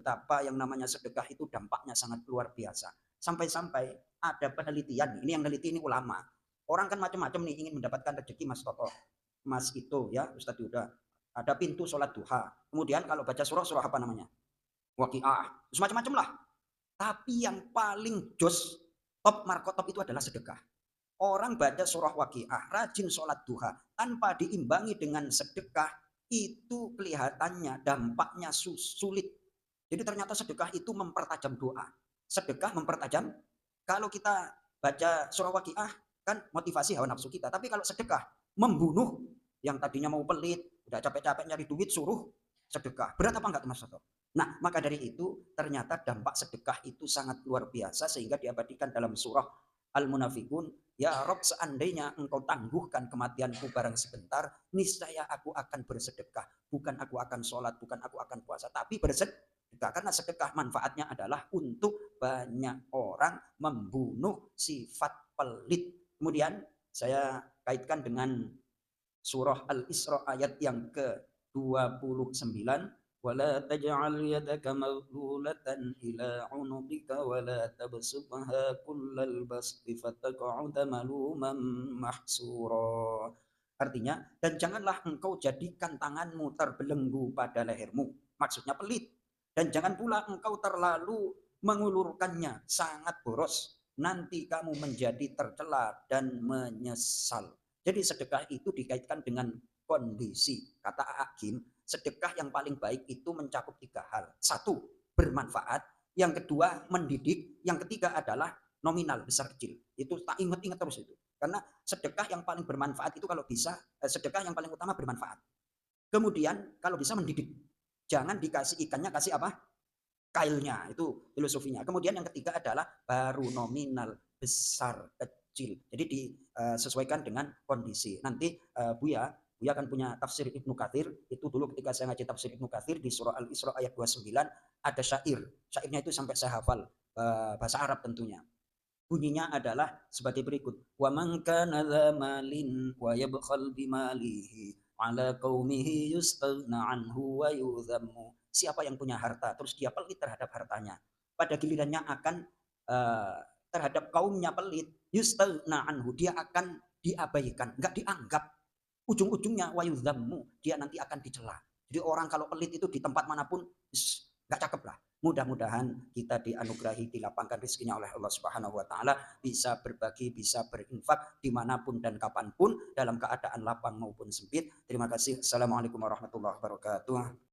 betapa yang namanya sedekah itu dampaknya sangat luar biasa. Sampai-sampai ada penelitian, ini yang neliti ini ulama. Orang kan macam-macam nih ingin mendapatkan rezeki Mas Toto. Mas itu ya, Ustadz Yuda. Ada pintu sholat duha. Kemudian kalau baca surah apa namanya? Waqiah. Terus macam-macam lah. Tapi yang paling jos, top markotop itu adalah sedekah. Orang baca surah Waqiah, rajin sholat duha, tanpa diimbangi dengan sedekah, itu kelihatannya dampaknya sulit. Jadi ternyata sedekah itu mempertajam doa. Sedekah mempertajam, kalau kita baca surah Waqiah, kan motivasi hawa nafsu kita. Tapi kalau sedekah, membunuh yang tadinya mau pelit, udah capek-capek nyari duit, suruh sedekah. Berat apa enggak Mas Soto? Nah, maka dari itu ternyata dampak sedekah itu sangat luar biasa sehingga diabadikan dalam surah Al-Munafikun, ya Rob, seandainya engkau tangguhkan kematianku barang sebentar, niscaya aku akan bersedekah. Bukan aku akan sholat, bukan aku akan puasa, tapi bersedekah. Karena sedekah manfaatnya adalah untuk banyak orang membunuh sifat pelit. Kemudian saya kaitkan dengan surah Al-Isra ayat yang ke-29. ولا تجعل يدك مغلولة إلى عنقك ولا تبسطها كل البسط فتقعد ملوما محسورا. Artinya, dan janganlah engkau jadikan tanganmu terbelenggu pada lehermu. Maksudnya pelit. Dan jangan pula engkau terlalu mengulurkannya, sangat boros. Nanti kamu menjadi tercela dan menyesal. Jadi sedekah itu dikaitkan dengan kondisi. Kata Hakim, sedekah yang paling baik itu mencakup 3 hal. 1, bermanfaat. Yang kedua, mendidik. Yang ketiga adalah nominal, besar kecil. Itu tak ingat-ingat terus itu. Karena sedekah yang paling bermanfaat itu kalau bisa, sedekah yang paling utama bermanfaat. Kemudian kalau bisa mendidik. Jangan dikasih ikannya, kasih apa? Kailnya. Itu filosofinya. Kemudian yang ketiga adalah baru nominal, besar kecil. Jadi disesuaikan dengan kondisi. Nanti Buya akan punya tafsir Ibnu Katsir. Itu dulu ketika saya ngaji tafsir Ibnu Katsir di surah Al-Isra ayat 29 ada syair. Syairnya itu sampai saya hafal, bahasa Arab tentunya. Bunyinya adalah sebagai berikut. Wa man kana dza malin wa yabkhal bimalihi ala qaumihi yustaghna anhu wa yudhammu. Siapa yang punya harta terus dia pelit terhadap hartanya, pada gilirannya akan terhadap kaumnya pelit, yustaghna anhu, dia akan diabaikan, enggak dianggap. Ujung-ujungnya wa yudhammu, dia nanti akan dicela. Jadi orang kalau pelit itu di tempat manapun enggak cakep lah. Mudah-mudahan kita dianugerahi, dilapangkan rezekinya oleh Allah Subhanahu wa taala, bisa berbagi, bisa berinfak dimanapun dan kapanpun dalam keadaan lapang maupun sempit. Terima kasih. Assalamualaikum warahmatullahi wabarakatuh.